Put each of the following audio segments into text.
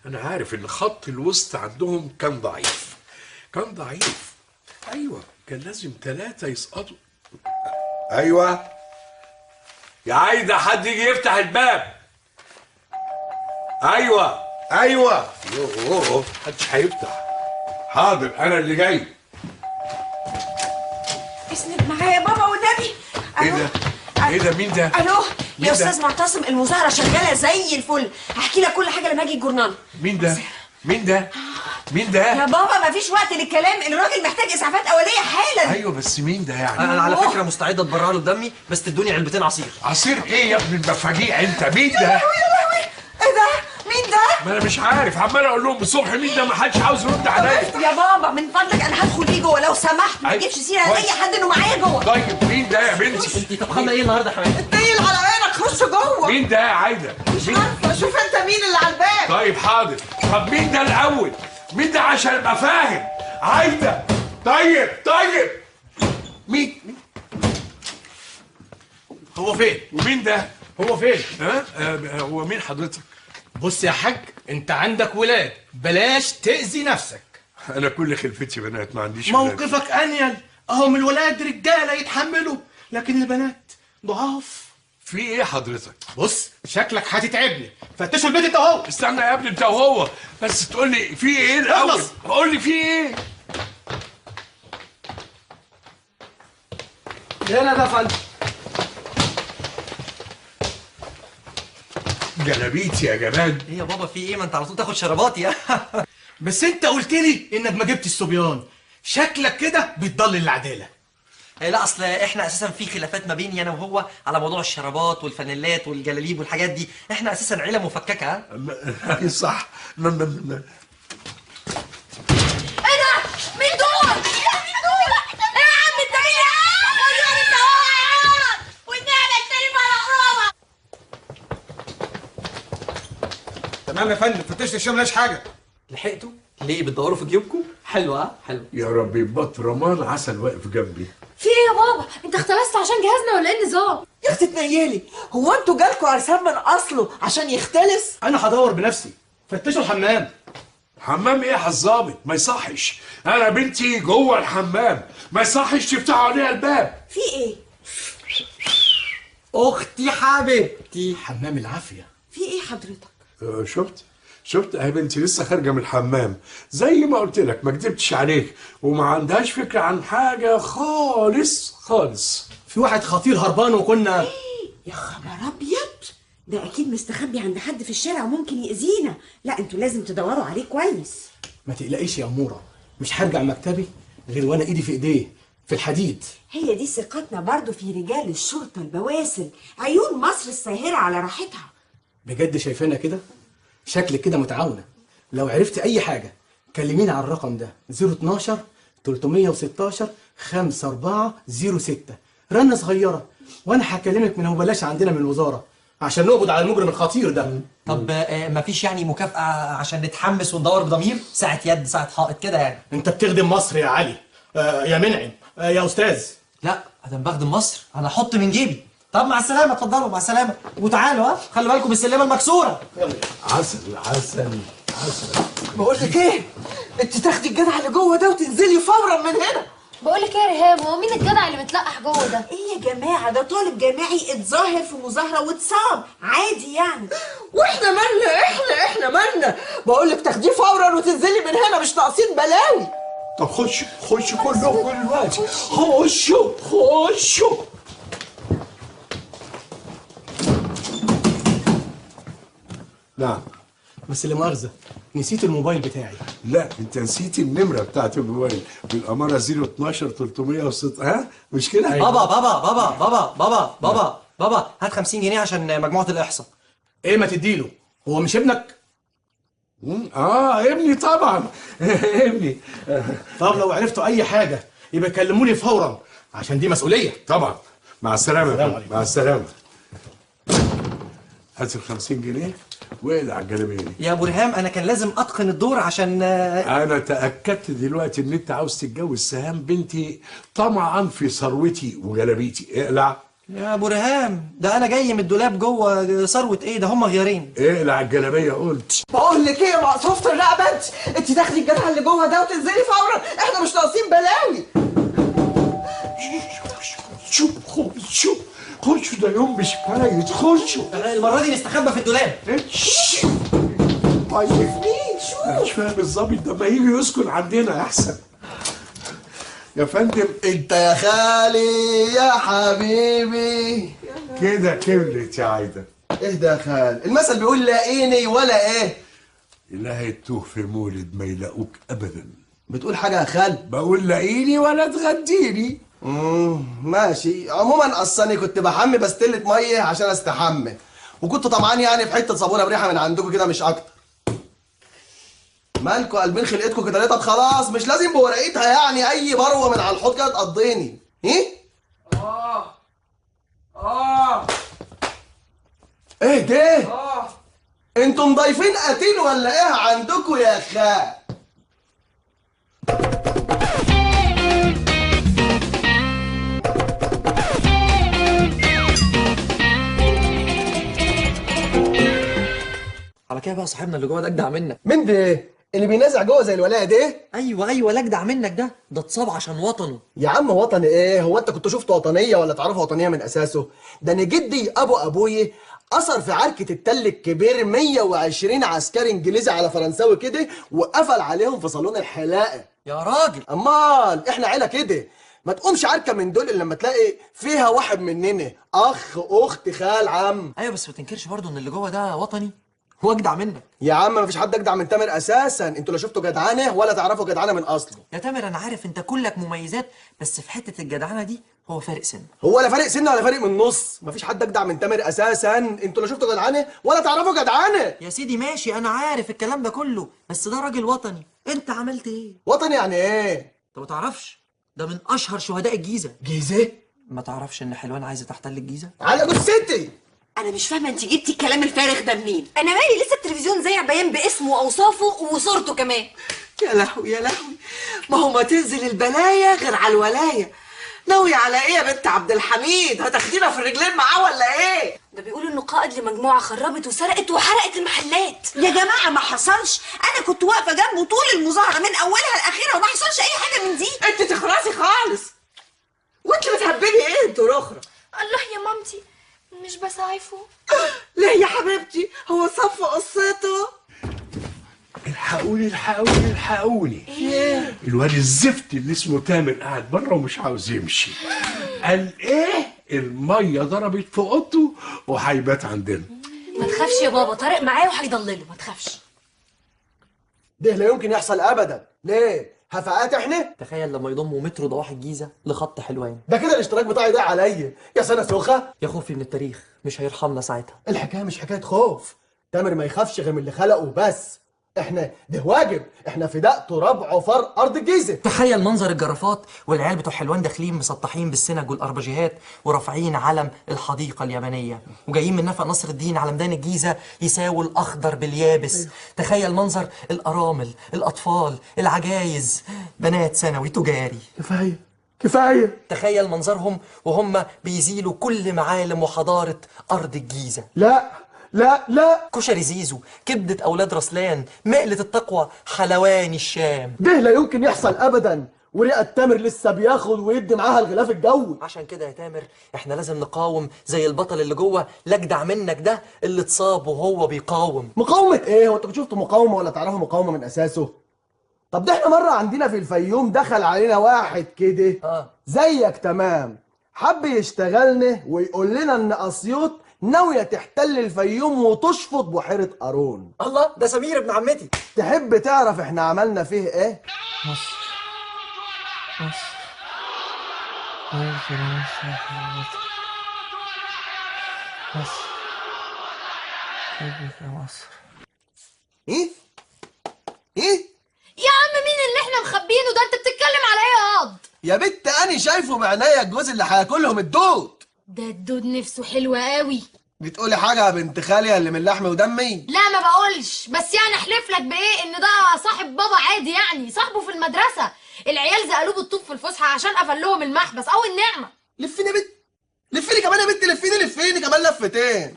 انا عارف ان خط الوسط عندهم كان ضعيف. ايوه كان لازم 3 يسقطوا. ايوه يا عايده، حد يجي يفتح الباب. ايوه يوه محدش هيفتح. حاضر انا اللي جاي. اسند معايا يا بابا والنبي. ايه ده مين ده؟ الو يا استاذ معتصم، المظاهره شغاله زي الفل. هحكي لك كل حاجه لما اجي الجورنال. مين ده يا بابا مفيش وقت للكلام، الراجل محتاج اسعافات اوليه حالا. ايوه بس مين ده يعني؟ انا على فكره مستعد اتبرع له بدمي، بس تدوني علبتين عصير. عصير ايه يا ابن المفاجيع انت؟ مين ده؟ يا لهوي ايه ده؟ مين ده؟ ما انا مش عارف، عمال اقول لهم الصبح مين ده، ما حدش عاوز يرد عليا. يا بابا من فضلك انا هدخل ليه جوه لو سمحت، ما تجيبش سيره لاي حد انه معايا جوه. طيب مين ده يا بنتي؟ انت طبخانه ايه النهارده يا حماتي؟ اتنيل على عينك، خش جوه. مين ده يا عايده؟ مش عارفه، شوف انت مين اللي على الباب. طيب حاضر. طب مين ده الاول؟ مين ده عشان ابقى فاهم؟ عايده. طيب مين؟ هو فين؟ ومين ده؟ هو فين؟ هو مين حضرتك؟ بص يا حاج، انت عندك ولاد، بلاش تأذي نفسك. انا كل خلفتي بنات، ما عنديش ولاد. موقفك انيل، اهم الولاد رجاله يتحملوا، لكن البنات ضعاف. في ايه حضرتك؟ بص شكلك هتتعبني، فتشوا البيت انت اهو. استنى يا ابني انت وهو، بس تقول لي في ايه الاول؟ اخلص. قول لي في ايه؟ هنا ده فندم. جلابيتي يا جمال. ايه يا بابا في ايه؟ ما انت على طول تاخد شراباتي يا بس انت قلت لي انك ما جبتش الصبيان، شكلك كده بتضلل العداله. لا اصل احنا اساسا في خلافات ما بيني انا وهو على موضوع الشرابات والفانيلات والجلاليب والحاجات دي، احنا اساسا عيله مفككه. ها صح. ايه ده؟ مين دول؟ ايه يا عم انت مين يا عم؟ والنعمه الكريمه مقرومه. تمام يا فندم، فتشت الشام ملاش حاجه. لحقتوا؟ ليه بتدوروا في جيوبكم؟ حلوه حلوه. يا ربي بطرمان عسل واقف جنبي. في ايه يا بابا؟ انت اختلست عشان جهازنا ولا ايه النظام؟ يا اختي تنيلي، هو انتوا جالكوا عرسان من اصله عشان يختلس؟ انا هدور بنفسي، فتشوا الحمام. حمام ايه يا حظابط؟ ما يصحش، انا بنتي جوه الحمام، ما يصحش تفتحوا عليها الباب. في ايه؟ اختي حبيبتي. حمام العافيه. في ايه حضرتك؟ شفت اهي بنتي لسه خارجه من الحمام، زي ما قلت لك ما كدبتش عليك، وما عندهاش فكره عن حاجه خالص. في واحد خطير هربان وكنا يا خبر ابيض، ده اكيد مستخبي عند حد في الشارع وممكن يأذينا. لا انتوا لازم تدوروا عليه كويس. ما تقلقيش يا اموره، مش هرجع مكتبي غير وانا ايدي في ايديه في الحديد. هي دي ثقتنا برضو في رجال الشرطه البواسل، عيون مصر الساهره على راحتها. بجد شايفانا كده؟ شكلك كده متعاونه. لو عرفت اي حاجه كلميني على الرقم ده 012 316 5406، رنه صغيره وانا هكلمك من هو بلاش عندنا من الوزاره عشان نقبض على المجرم الخطير ده. طب مفيش يعني مكافأة عشان نتحمس وندور بضمير؟ ساعة يد ساعة حائط كده يعني. انت بتخدم مصر يا علي. يا منعم. يا استاذ. لا ادام بخدم مصر انا احط من جيبي. طب مع السلامة، اتفضلوا مع السلامة وتعالوا. ها خلوا بالكم بالسلمة المكسورة. عسل. بقول لك ايه، انت تاخدي الجدع اللي جوه ده وتنزلي فورا من هنا. بقول لك ايه يا ريهام، هو مين الجدع اللي متلقح جوه ده؟ ايه يا جماعه، ده طالب جامعي اتظاهر في مظاهره واتصاب عادي يعني. واحنا مالنا؟ احنا مالنا؟ بقول لك تاخديه فورا وتنزلي من هنا، مش ناقصين بلاوي. طب خش كلهم دلوقتي، خشوا. نعم. بس لا مؤاخذه، نسيت الموبايل بتاعي. لا انت نسيت النمره بتاعت الموبايل بالاماره 012 306. ها مش كده؟ بابا هات 50 جنيه عشان مجموعة الإحصاء. ايه ما تديله؟ هو مش ابنك؟ ابني طبعا. ابني. طب لو عرفتوا اي حاجه يبقى كلموني فورا عشان دي مسؤوليه. طبعا. مع السلامه. السلام عليكم. مع السلامه. هات ال 50 جنيه واقلع الجلابيه دي. يا ابو ريهام انا كان لازم اتقن الدور عشان انا تاكدت دلوقتي ان انت عاوز تتجوز سهام بنتي طمعا في ثروتي وجلابيتي. اقلع يا ابو ريهام، ده انا جاي من الدولاب جوه ثروه ايه ده، هم غيارين. اقلع الجلابيه قلت. بقول لك ايه يا مقصوفة الرقبة، انت تاخدي الجدع اللي جوه ده وتنزلي فورا، احنا مش ناقصين بلاوي. خشوا خشوا، ده يوم مش فايت، خشوا. المره دي نستخبى في الدولاب. ما يشوفنيش، انا مش فاهم الظابط ده، ما يجي يسكن عندنا احسن. يا فندم انت يا خالي يا حبيبي. كده كملت يا عايده. اهدى يا خال، المثل بيقول لاقيني ولا ايه؟ إلهي تتوه في مولد ما يلاقوك ابدا. بتقول حاجه يا خال؟ بقول لاقيني ولا تغديني. ماشي. عموما اصلا كنت بحمي بستلة ميه عشان استحمى، وكنت طمعان يعني في حته صابونه بريحه من عندكم كده مش اكتر. مالكوا قلبين خلقتكم كده ليه؟ طب خلاص مش لازم بورقتها يعني، اي بروه من على الحوض كده تقضيني. ايه؟ ايه ده؟ انتوا مضايفين قتيل ولا ايه عندكم يا خال؟ على كده بقى صاحبنا اللي جوه ده اجدع منك. مين ده؟ اللي بينازع جوه زي الولاء ده؟ ايوه لا اجدع منك، ده اتصاب عشان وطنه. يا عم وطني ايه؟ هو انت كنت شفت وطنيه ولا تعرف وطنيه من اساسه؟ ده انا جدي ابو ابويا اثر في عركه التل الكبير 120 عسكري انجليزي على فرنساوي كده، وقفل عليهم في صالون الحلاقه. يا راجل، امال احنا عيله كده، ما تقومش عركه من دول الا لما تلاقي فيها واحد مننا اخ اخت خال عم. ايوه بس ما تنكرش برضه ان اللي جوه ده وطني، هو اجدع منك. يا عم ما فيش حد اجدع من تامر اساسا، انتوا لا شفتوا جدعانه ولا تعرفوا جدعانه من اصله. يا تامر انا عارف انت كلك مميزات، بس في حته الجدعنه دي هو فارق سن. هو لا فارق سنه ولا فارق من نص، مفيش حد اجدع من تامر اساسا، انتوا لا شفتوا جدعانه ولا تعرفوا جدعانه. يا سيدي ماشي، انا عارف الكلام ده كله، بس ده راجل وطني. انت عملت ايه؟ وطني يعني ايه؟ انت ما تعرفش ده من اشهر شهداء الجيزه. جيزه؟ ما تعرفش ان حلوان عايزه تحتل الجيزه؟ على جثتي. انا مش فاهمه انت جبتي الكلام الفارغ ده منين؟ انا مالي، لسه التلفزيون زي بيان باسمه واوصافه وصورته كمان. يا لهوي يا لهوي، ما هو ما تنزل البلايا غير على الولايه. ناوية على ايه يا بنت عبد الحميد؟ هتاخدينا في الرجلين معاه ولا ايه؟ ده بيقولوا انه قائد لمجموعه خربت وسرقت وحرقت المحلات. يا جماعه ما حصلش، انا كنت واقفه جنبه طول المظاهره من اولها لاخرها وما حصلش اي حاجه من دي. انت تخرسي خالص، وانت بتهبلي ايه انت الاخرى؟ الله يا مامتي، مش بسعفه. ليه يا حبيبتي؟ هو صف قصته؟ الحقوني الحقوني الحقوني. الواد الزفت اللي اسمه تامر قاعد بره ومش عاوز يمشي. قال ايه؟ الميه ضربت في اوضته وهيبات عندنا. ما تخافش يا بابا، طارق معايا وهيضلله، ما تخافش. ده لا يمكن يحصل ابدا. ليه؟ هفقات احنا؟ تخيل لما يضموا مترو ضواحي الجيزه لخط حلوان. ده كده الاشتراك بتاعي ده عليا يا سنه سوخه. يا خوفي من التاريخ مش هيرحمنا ساعتها. الحكايه مش حكايه خوف، تامر ما يخافش غير من اللي خلقه بس. احنا ده واجب، احنا فداء تراب عفار ارض الجيزه. تخيل منظر الجرافات والعيال بتوع حلوان داخلين مسطحين بالسنج والاربجيهات ورافعين علم الحديقه اليابانيه وجايين من نفق نصر الدين على ميدان الجيزه يساووا الاخضر باليابس. تخيل منظر الارامل، الاطفال، العجايز، بنات ثانوي تجاري. كفايه. تخيل منظرهم وهم بيزيلوا كل معالم وحضاره ارض الجيزه. لا كشري زيزو، كبدة أولاد رسلان، مقلة التقوى، حلواني الشام. ده لا يمكن يحصل ابدا، ورئة تامر لسه بياخد ويدي معاها الغلاف الجوي. عشان كده يا تامر احنا لازم نقاوم زي البطل اللي جوه لجدع منك ده اللي اتصاب وهو بيقاوم. مقاومة ايه؟ هو انتوا شفتوا مقاومة ولا تعرفوا مقاومة من اساسه؟ طب ده احنا مرة عندنا في الفيوم دخل علينا واحد كده زيك تمام، حب يشتغلنا ويقول لنا ان اسيوط ناوية تحتل الفيوم وتشفط بحيرة قارون. الله، ده سمير ابن عمتي. تحب تعرف احنا عملنا فيه ايه؟ مصر مصر. ايه؟ يا عم مين اللي احنا مخبينه ده؟ انت بتتكلم على ايه يا قاض؟ يا بت انا شايفه بعينيا الجوز اللي هياكلهم الدود. ده الدود نفسه حلوة قوي. بتقولي حاجة يا بنت خالي اللي من لحمي ودمي؟ لا ما بقولش، بس يعني احلف لك بايه ان ده صاحب بابا عادي، يعني صاحبه في المدرسة. العيال زقلوه بالطوب في الفسحة عشان قفل لهم المحبس او النعمة. لفيني يا بت، لفيني كمان يا تلفيني كمان لفتين.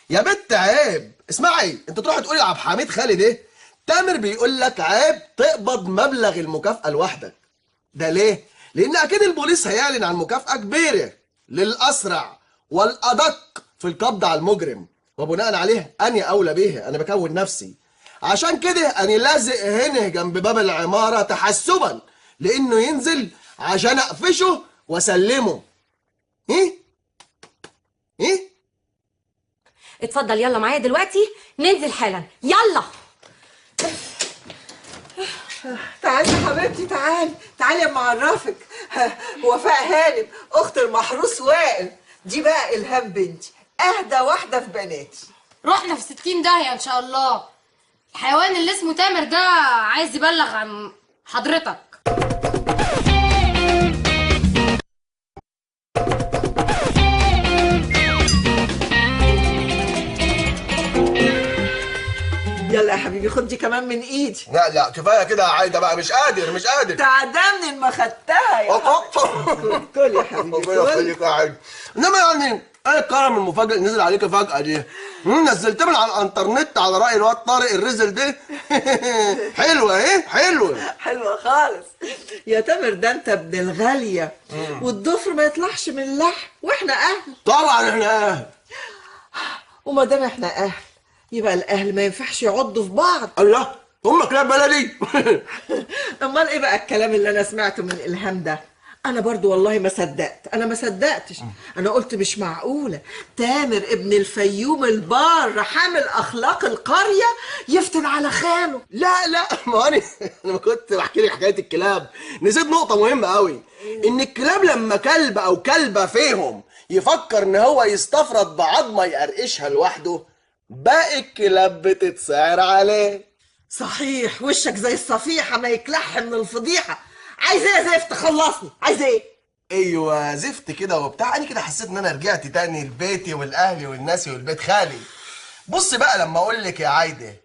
يا بت عيب. اسمعي، انت تروحي تقولي لعبد الحميد خالد ايه؟ تامر بيقول لك عيب تقبض مبلغ المكافأة لوحدك. ده ليه؟ لأن أكيد البوليس هيعلن عن مكافأة كبيرة للأسرع والأدق في القبض على المجرم، وبناء عليه أنا أولى بيه، أنا بكون نفسي. عشان كده أنا لازق هنا جنب باب العمارة تحسبا لأنه ينزل عشان أقفشه وأسلمه. إيه؟ إيه؟ اتفضل يلا معايا دلوقتي ننزل حالا يلا. تعالي يا حبيبتي، تعالي اما اعرفك. وفاء هانم اخت المحروس وائل، دي بقى الهام بنتي، اهدى واحده في بناتي. رحنا في 60 داهية ان شاء الله. الحيوان اللي اسمه تامر ده عايز يبلغ عن حضرتك. يلا يا حبيبي خد دي كمان من ايدي. لا لا كفايه كده يا عايده بقى، مش قادر. تعدمني ما خدتها يا حبيبي. كل يا حبيبي ربنا يخليك يا عايده. انما يعني ايه الكرم المفاجئ اللي نزل عليك فجأة دي؟ نزلت من على الانترنت على رأي الواد طارق الرزل ده. حلوة ايه؟ حلوة خالص يا تامر، ده انت ابن الغالية والضفر ما يطلعش من اللحم، واحنا اهل. طبعا احنا اهل. وما دام احنا اهل يبقى الاهل ما ينفعش يعضوا في بعض. الله، هم كلاب بلدي. امال ايه بقى الكلام اللي انا سمعته من الهام ده؟ انا برضو والله ما صدقتش. انا قلت مش معقولة تامر ابن الفيوم البار حامل اخلاق القرية يفتن على خاله. لا ما انا ما كنت بحكي لك حكاية الكلاب، نسيت نقطة مهمة قوي، ان الكلاب لما كلب او كلبة فيهم يفكر ان هو يستفرد بعضمة يقرقشها لوحده، باقي الكلاب بتتسعر عليه. صحيح، وشك زي الصفيحة ما يكلح من الفضيحة. عايز ايه يا زفت؟ خلصني، عايز ايه؟ ايوه زفت كده وبتاع. انا كده حسيت ان انا رجعت تاني لبيتي والاهلي والناسي والبيت خالي. بص بقى لما اقول لك يا عايده،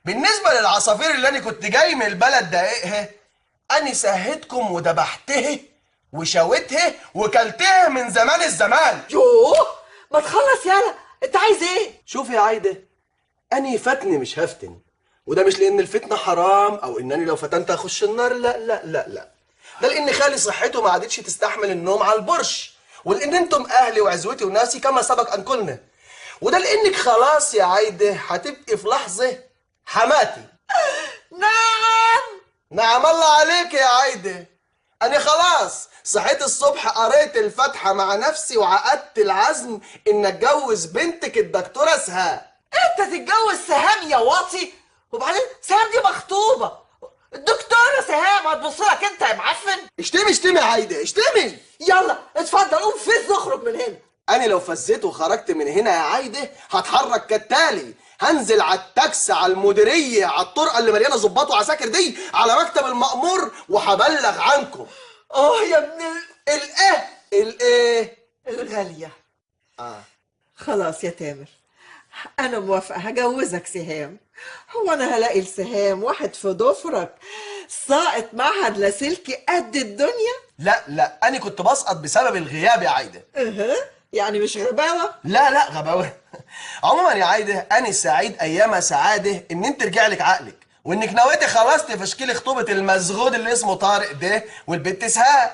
بالنسبه للعصافير اللي انا كنت جاي من البلد دقيقها، انا سهتكم وذبحتها وشويتها وكلتها من زمان الزمان. يوه ما تخلص يالا، انت عايز ايه؟ شوف يا عايده، اني فتني مش هفتن، وده مش لان الفتنه حرام او انني لو فتنت اخش النار، لا، ده لان خالي صحته ما عادتش تستحمل النوم على البرش، ولان انتم اهلي وعزوتي وناسي كما سبق ان قلنا، وده لانك خلاص يا عايده هتبقي في لحظه حماتي. نعم الله عليك يا عايده. انا خلاص صحيت الصبح قريت الفاتحه مع نفسي وعقدت العزم ان اتجوز بنتك الدكتوره سهام. انت تتجوز سهام يا واطي؟ وبعدين سهام دي مخطوبه، الدكتوره سهام هتبص لك انت يا معفن. اشتمي يا عايده، اشتمي. يلا اتفضل قوم فز اخرج من هنا. انا لو فزيت وخرجت من هنا يا عايده هتحرك كالتالي، هنزل على التاكسي على المديريه على الطرقه اللي مليانه ظباط وعساكر دي على مكتب المأمور وهبلغ عنكم. يا ابن الايه الغاليه. خلاص يا تامر، انا موافقه هجوزك سهام. هو انا هلاقي لسهام واحد في ضفرك ساقط معهد لاسلكي قد الدنيا؟ لا انا كنت بسقط بسبب الغياب يا عايده. يعني مش غباوه؟ لا غباوه. عموما يا عايده، انا سعيد ايام سعاده ان انت رجع لك عقلك، وانك نويتي خلاص تفشكلي خطوبه المزغود اللي اسمه طارق ده والبت سهام.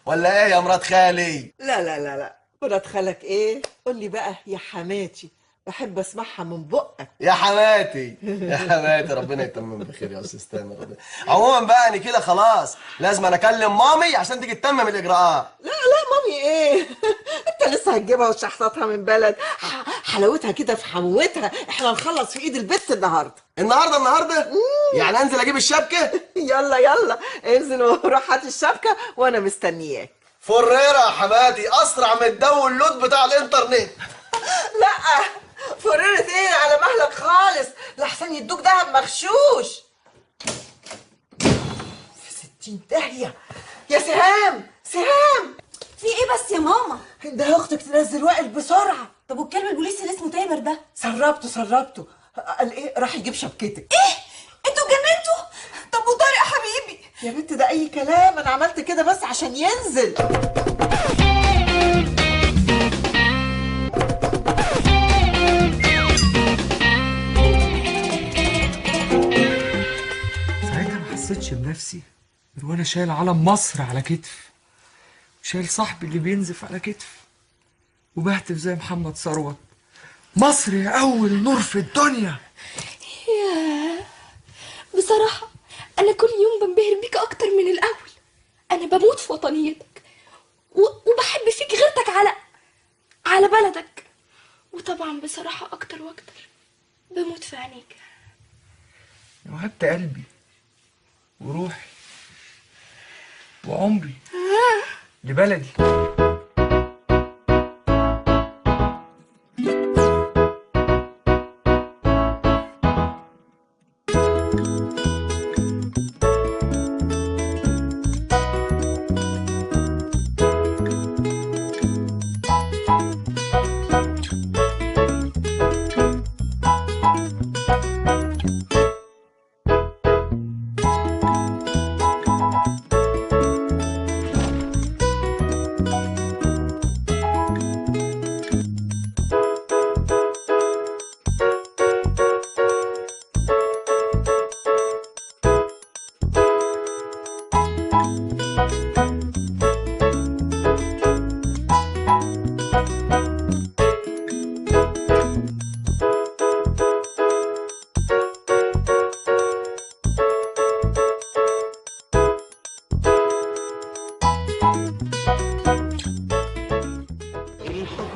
ولا ايه يا مرات خالي؟ لا مرات خالك ايه؟ قول لي بقى يا حماتي، بحب اسمعها من بقك. يا حماتي ربنا يتمم بخير يا استاذ تامر. عموما بقى انا كده خلاص لازم انا اكلم مامي عشان تيجي تتمم الاجراءات. لا مامي ايه؟ انت لسه هتجيبها وتشحططها من بلد حلاوتها كده في حموتها. احنا نخلص في ايد البت النهارده. يعني انزل اجيب الشبكه؟ يلا انزل وروح هات الشبكه وانا مستنياك. فريره يا حماتي، اسرع من الدو اللود بتاع الانترنت. لا فريرة ايه؟ على مهلك خالص لحسن يدوك دهب مغشوش. في 60 داهية يا سهام. في ايه بس يا ماما؟ ده اختك تنزل وائل بسرعة. طب والكلب البوليسي اللي اسمه تامر ده؟ سربته. قال ايه؟ راح يجيب شبكتك. ايه؟ انتوا جننتوا؟ طب وطارق حبيبي؟ يا بنت ده اي كلام، انا عملت كده بس عشان ينزل. وانا شايل علم مصر على كتف، شايل صاحبي اللي بينزف على كتف، وبهتف زي محمد ثروت: مصر يا اول نور في الدنيا. ياه، بصراحة أنا كل يوم بنبهر بيك أكتر من الأول. أنا بموت في وطنيتك وبحب فيك غيرتك على بلدك، وطبعا بصراحة أكتر وأكتر بموت في عينيك. وهبت قلبي وروحي وعمري لبلدي.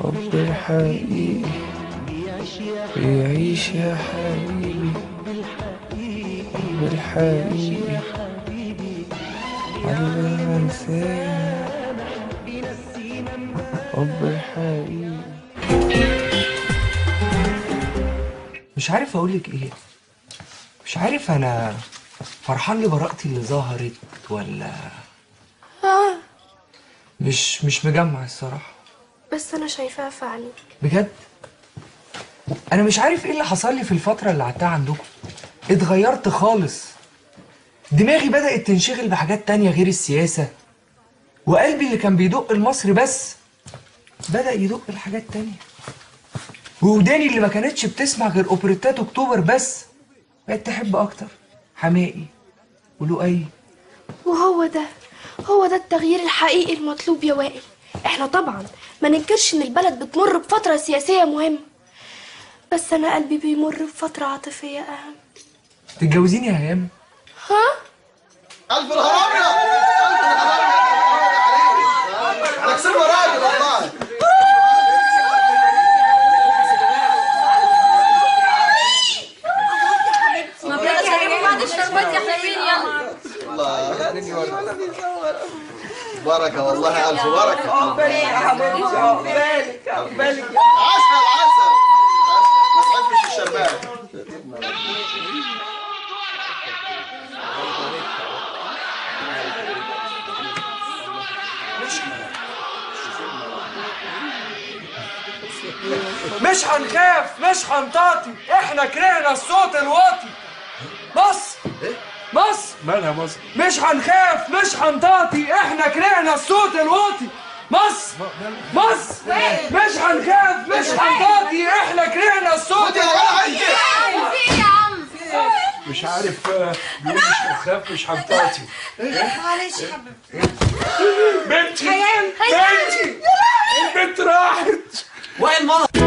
حب الحقيقي بيعيش يا حبيبي، حب الحقيقي قلبي ما انساه، حب الحقيقي. مش عارف اقولك ايه، مش عارف انا فرحان لبراءتي اللي ظهرت ولا مش مجمع الصراحة. بس أنا شايفاها في عينيك بجد انا مش عارف ايه اللي حصل لي في الفترة اللي قعدتها عندكم. اتغيرت خالص، دماغي بدأت تنشغل بحاجات تانية غير السياسة، وقلبي اللي كان بيدق لمصر بس بدأ يدق لحاجات تانية، ووداني اللي ما كانتش بتسمع غير اوبريتات اكتوبر بس بقت تحب اكتر حماقي ولؤي. وهو ده التغيير الحقيقي المطلوب يا وائل. احنا طبعا ما ننكرش ان البلد بتمر بفترة سياسية مهمة، بس انا قلبي بيمر بفترة عاطفية اهم. تتجوزيني يا هيام؟ ها؟ ألف الهرام أنا كسبت راجل والله. مبروك يا حبيبي بعد الشربات يا حبيبي. يلا بركة والله، ألف بركة. عقبالك يا حبيبتي، عقبالك عقبالك. عسل عسل، ما تحبش الشربات. مش هنخاف، مش هنطاطي، احنا كرهنا الصوت الواطي. مصر مصر مالها مصر؟ مش هنخاف، مش هنطاطي، احنا كرهنا الصوت الواطي. مصر مش هنخاف، مش هنطاطي، احنا كرهنا الصوت الواطي. في يا عم مش عارف بيقول مش هنخاف مش هنطاطي. معلش يا حبيبي. بنتي البنت راحت. وائل مضى.